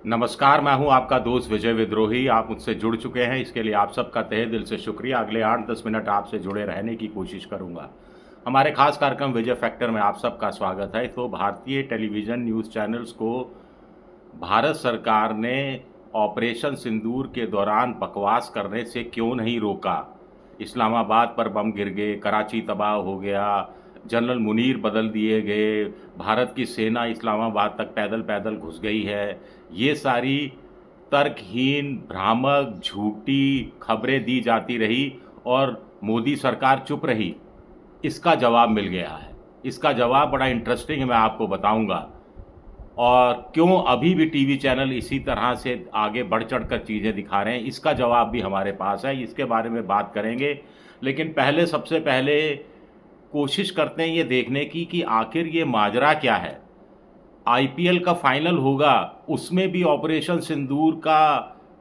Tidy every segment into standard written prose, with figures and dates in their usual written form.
नमस्कार, मैं हूं आपका दोस्त विजय विद्रोही। आप मुझसे जुड़ चुके हैं, इसके लिए आप सबका तहे दिल से शुक्रिया। अगले 8-10 मिनट आपसे जुड़े रहने की कोशिश करूंगा। हमारे खास कार्यक्रम विजय फैक्टर में आप सबका स्वागत है। तो भारतीय टेलीविज़न न्यूज़ चैनल्स को भारत सरकार ने ऑपरेशन सिंदूर के दौरान बकवास करने से क्यों नहीं रोका? इस्लामाबाद पर बम गिर गए, कराची तबाह हो गया, जनरल मुनीर बदल दिए गए, भारत की सेना इस्लामाबाद तक पैदल पैदल घुस गई है। ये सारी तर्कहीन, भ्रामक, झूठी खबरें दी जाती रही और मोदी सरकार चुप रही। इसका जवाब मिल गया है। इसका जवाब बड़ा इंटरेस्टिंग है, मैं आपको बताऊंगा। और क्यों अभी भी टीवी चैनल इसी तरह से आगे बढ़ चढ़कर चीज़ें दिखा रहे हैं, इसका जवाब भी हमारे पास है। इसके बारे में बात करेंगे। लेकिन सबसे पहले कोशिश करते हैं ये देखने की कि आखिर ये माजरा क्या है। आईपीएल का फाइनल होगा, उसमें भी ऑपरेशन सिंदूर का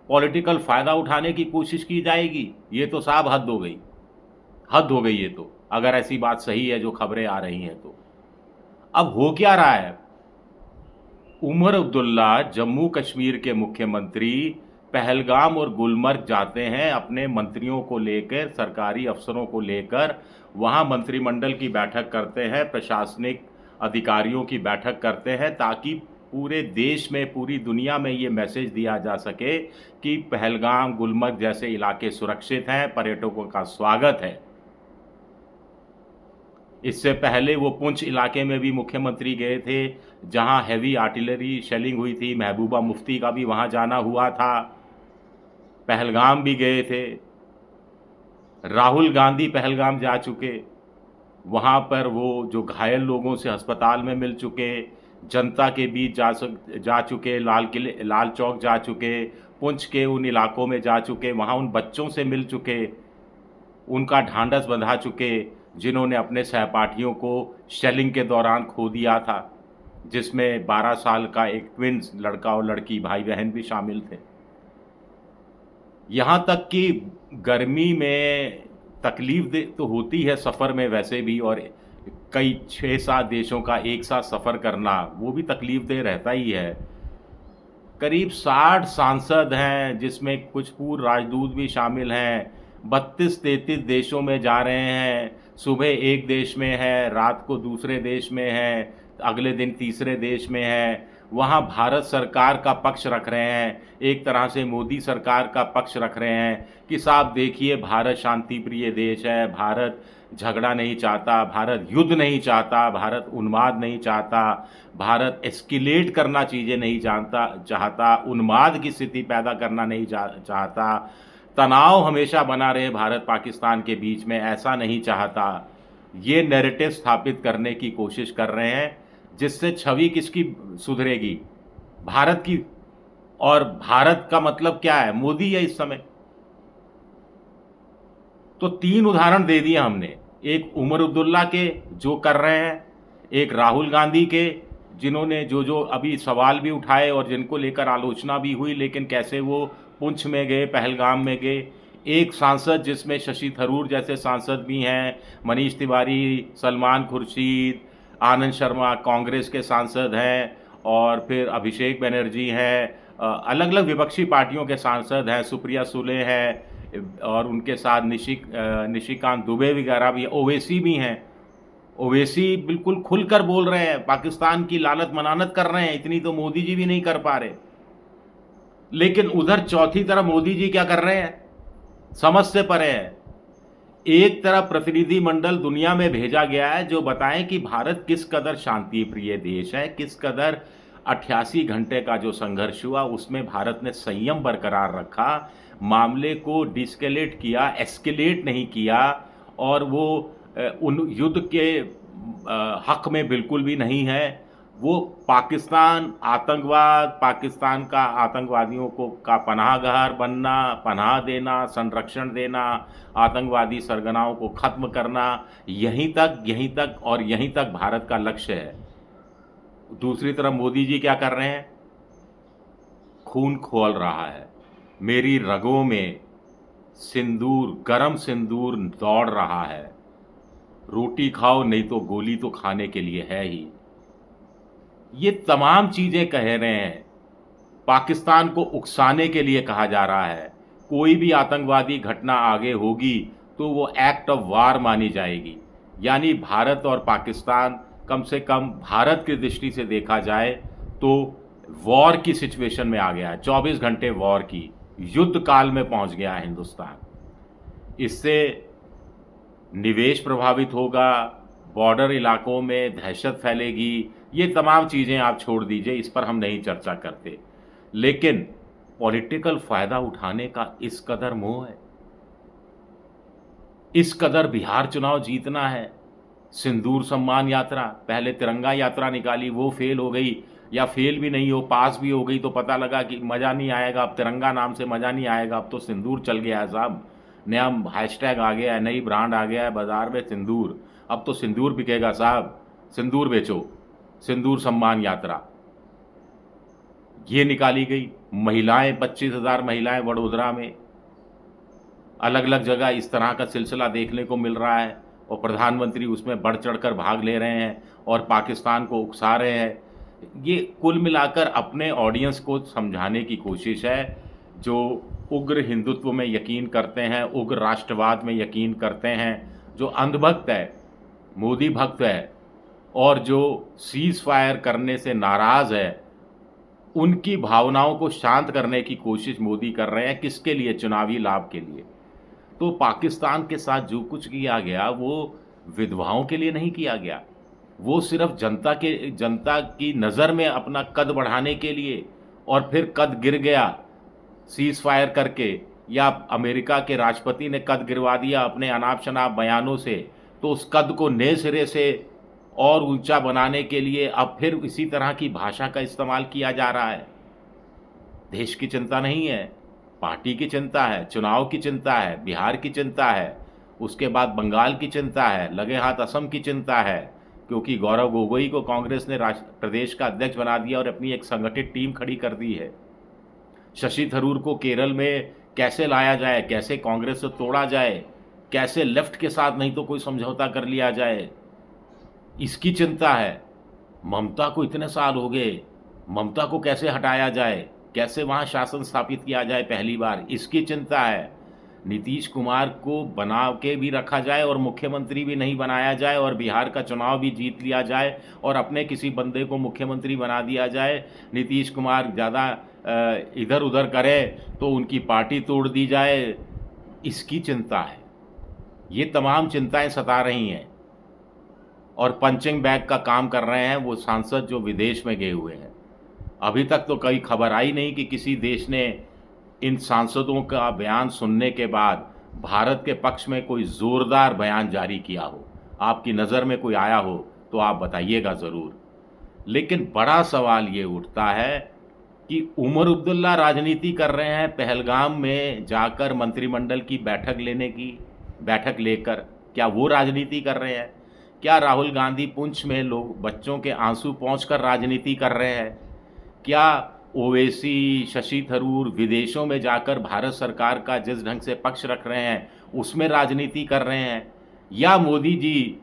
पॉलिटिकल फ़ायदा उठाने की कोशिश की जाएगी। ये तो साहब हद हो गई, हद हो गई ये तो, अगर ऐसी बात सही है जो खबरें आ रही हैं तो। अब हो क्या रहा है? उमर अब्दुल्ला जम्मू कश्मीर के मुख्यमंत्री पहलगाम और गुलमर्ग जाते हैं अपने मंत्रियों को लेकर, सरकारी अफसरों को लेकर। वहाँ मंत्रिमंडल की बैठक करते हैं, प्रशासनिक अधिकारियों की बैठक करते हैं, ताकि पूरे देश में, पूरी दुनिया में ये मैसेज दिया जा सके कि पहलगाम, गुलमर्ग जैसे इलाके सुरक्षित हैं, पर्यटकों का स्वागत है। इससे पहले वो पुंछ इलाके में भी मुख्यमंत्री गए थे, जहां हैवी आर्टिलरी शेलिंग हुई थी। महबूबा मुफ्ती का भी वहां जाना हुआ था। पहलगाम भी गए थे। राहुल गांधी पहलगाम जा चुके। वहां पर वो जो घायल लोगों से अस्पताल में मिल चुके, जनता के बीच जा चुके, लाल चौक जा चुके, पुंछ के उन इलाकों में जा चुके, वहां उन बच्चों से मिल चुके, उनका ढांढस बंधा चुके जिन्होंने अपने सहपाठियों को शेलिंग के दौरान खो दिया था, जिसमें 12 साल का एक ट्विन्स लड़का और लड़की, भाई बहन भी शामिल थे। यहाँ तक कि गर्मी में तकलीफ दे तो होती है सफ़र में वैसे भी, और कई 6-7 देशों का एक साथ सफ़र करना वो भी तकलीफ दे रहता ही है। करीब 60 सांसद हैं, जिसमें कुछ पूर्व राजदूत भी शामिल हैं। 32-33 देशों में जा रहे हैं। सुबह एक देश में है, रात को दूसरे देश में है, अगले दिन तीसरे देश में है। वहाँ भारत सरकार का पक्ष रख रहे हैं, एक तरह से मोदी सरकार का पक्ष रख रहे हैं कि साहब देखिए, भारत शांति प्रिय देश है, भारत झगड़ा नहीं चाहता, भारत युद्ध नहीं चाहता, भारत उन्माद नहीं चाहता, भारत एस्केलेट करना चीज़ें नहीं चाहता, उन्माद की स्थिति पैदा करना नहीं चाहता, तनाव हमेशा बना रहे भारत पाकिस्तान के बीच में, ऐसा नहीं चाहता। ये नैरेटिव स्थापित करने की कोशिश कर रहे हैं, जिससे छवि किसकी सुधरेगी? भारत की। और भारत का मतलब क्या है? मोदी है इस समय। तो 3 उदाहरण दे दिए हमने। एक उमर अब्दुल्ला के जो कर रहे हैं, एक राहुल गांधी के जिन्होंने जो अभी सवाल भी उठाए और जिनको लेकर आलोचना भी हुई, लेकिन कैसे वो पुंछ में गए, पहलगाम में गए। एक सांसद जिसमें शशि थरूर जैसे सांसद भी हैं, मनीष तिवारी, सलमान खुर्शीद, आनंद शर्मा कांग्रेस के सांसद हैं, और फिर अभिषेक बनर्जी हैं, अलग अलग विपक्षी पार्टियों के सांसद हैं, सुप्रिया सुले हैं, और उनके साथ निशिकांत दुबे वगैरह भी, ओवैसी भी हैं। ओवैसी बिल्कुल खुलकर बोल रहे हैं, पाकिस्तान की लानत मनानत कर रहे हैं। इतनी तो मोदी जी भी नहीं कर पा रहे। लेकिन उधर चौथी तरफ मोदी जी क्या कर रहे हैं? समझ से परे है। एक तरफ प्रतिनिधि मंडल दुनिया में भेजा गया है जो बताएं कि भारत किस कदर शांति प्रिय देश है, किस कदर 88 घंटे का जो संघर्ष हुआ उसमें भारत ने संयम बरकरार रखा, मामले को डिस्केलेट किया, एस्केलेट नहीं किया, और वो उन युद्ध के हक में बिल्कुल भी नहीं है। वो पाकिस्तान आतंकवाद, पाकिस्तान का आतंकवादियों को का पनाहगार बनना, पनाह देना, संरक्षण देना, आतंकवादी सरगनाओं को ख़त्म करना, यहीं तक और यहीं तक भारत का लक्ष्य है। दूसरी तरफ मोदी जी क्या कर रहे हैं? खून खौल रहा है, मेरी रगों में सिंदूर, गरम सिंदूर दौड़ रहा है। रोटी खाओ नहीं तो गोली तो खाने के लिए है ही। ये तमाम चीज़ें कह रहे हैं। पाकिस्तान को उकसाने के लिए कहा जा रहा है। कोई भी आतंकवादी घटना आगे होगी तो वो एक्ट ऑफ वार मानी जाएगी। यानी भारत और पाकिस्तान, कम से कम भारत की दृष्टि से देखा जाए तो वॉर की सिचुएशन में आ गया है। 24 घंटे वॉर की, युद्ध काल में पहुंच गया है हिंदुस्तान। इससे निवेश प्रभावित होगा, बॉर्डर इलाकों में दहशत फैलेगी। ये तमाम चीज़ें आप छोड़ दीजिए, इस पर हम नहीं चर्चा करते। लेकिन पॉलिटिकल फ़ायदा उठाने का इस कदर मोह है, इस कदर बिहार चुनाव जीतना है। सिंदूर सम्मान यात्रा, पहले तिरंगा यात्रा निकाली, वो फेल हो गई, या फेल भी नहीं हो, पास भी हो गई तो पता लगा कि मज़ा नहीं आएगा, अब तिरंगा नाम से मज़ा नहीं आएगा, अब तो सिंदूर चल गया है साहब। नया हैशटैग आ गया है, नई ब्रांड आ गया है बाज़ार में, सिंदूर। अब तो सिंदूर बिकेगा साहब, सिंदूर बेचो। सिंदूर सम्मान यात्रा ये निकाली गई। महिलाएं, 25,000 महिलाएं वडोदरा में, अलग अलग जगह इस तरह का सिलसिला देखने को मिल रहा है और प्रधानमंत्री उसमें बढ़ चढ़कर भाग ले रहे हैं और पाकिस्तान को उकसा रहे हैं। ये कुल मिलाकर अपने ऑडियंस को समझाने की कोशिश है, जो उग्र हिंदुत्व में यकीन करते हैं, उग्र राष्ट्रवाद में यकीन करते हैं, जो अंधभक्त है, मोदी भक्त है, और जो सीज़ फायर करने से नाराज़ है, उनकी भावनाओं को शांत करने की कोशिश मोदी कर रहे हैं। किसके लिए? चुनावी लाभ के लिए। तो पाकिस्तान के साथ जो कुछ किया गया वो विधवाओं के लिए नहीं किया गया, वो सिर्फ जनता की नज़र में अपना कद बढ़ाने के लिए, और फिर कद गिर गया सीज़ फायर करके, या अमेरिका के राष्ट्रपति ने कद गिरवा दिया अपने अनाप शनाप बयानों से, तो उस कद को नए सिरे से और ऊंचा बनाने के लिए अब फिर इसी तरह की भाषा का इस्तेमाल किया जा रहा है। देश की चिंता नहीं है, पार्टी की चिंता है, चुनाव की चिंता है, बिहार की चिंता है, उसके बाद बंगाल की चिंता है, लगे हाथ असम की चिंता है, क्योंकि गौरव गोगोई को कांग्रेस ने प्रदेश का अध्यक्ष बना दिया और अपनी एक संगठित टीम खड़ी कर दी है। शशि थरूर को केरल में कैसे लाया जाए, कैसे कांग्रेस से तोड़ा जाए, कैसे लेफ्ट के साथ नहीं तो कोई समझौता कर लिया जाए, इसकी चिंता है। ममता को इतने साल हो गए, ममता को कैसे हटाया जाए, कैसे वहाँ शासन स्थापित किया जाए पहली बार, इसकी चिंता है। नीतीश कुमार को बना के भी रखा जाए और मुख्यमंत्री भी नहीं बनाया जाए, और बिहार का चुनाव भी जीत लिया जाए और अपने किसी बंदे को मुख्यमंत्री बना दिया जाए। नीतीश कुमार ज़्यादा इधर उधर करे तो उनकी पार्टी तोड़ दी जाए, इसकी चिंता है। ये तमाम चिंताएं सता रही हैं, और पंचिंग बैग का काम कर रहे हैं वो सांसद जो विदेश में गए हुए हैं। अभी तक तो कई खबर आई नहीं कि किसी देश ने इन सांसदों का बयान सुनने के बाद भारत के पक्ष में कोई ज़ोरदार बयान जारी किया हो। आपकी नज़र में कोई आया हो तो आप बताइएगा ज़रूर। लेकिन बड़ा सवाल ये उठता है कि उमर अब्दुल्ला राजनीति कर रहे हैं पहलगाम में जाकर मंत्रिमंडल की बैठक लेकर, क्या वो राजनीति कर रहे हैं? क्या राहुल गांधी पुंछ में लोग बच्चों के आंसू पोंछकर राजनीति कर रहे हैं? क्या ओवैसी, शशि थरूर विदेशों में जाकर भारत सरकार का जिस ढंग से पक्ष रख रहे हैं उसमें राजनीति कर रहे हैं? या मोदी जी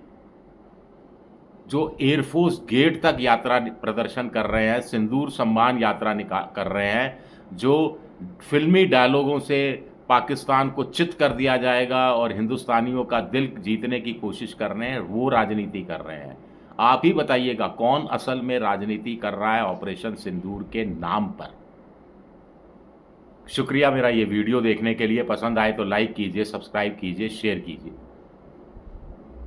जो एयरफोर्स गेट तक यात्रा प्रदर्शन कर रहे हैं, सिंदूर सम्मान यात्रा कर रहे हैं, जो फिल्मी डायलॉगों से पाकिस्तान को चित कर दिया जाएगा और हिंदुस्तानियों का दिल जीतने की कोशिश कर रहे हैं, वो राजनीति कर रहे हैं? आप ही बताइएगा कौन असल में राजनीति कर रहा है ऑपरेशन सिंदूर के नाम पर। शुक्रिया मेरा ये वीडियो देखने के लिए। पसंद आए तो लाइक कीजिए, सब्सक्राइब कीजिए, शेयर कीजिए।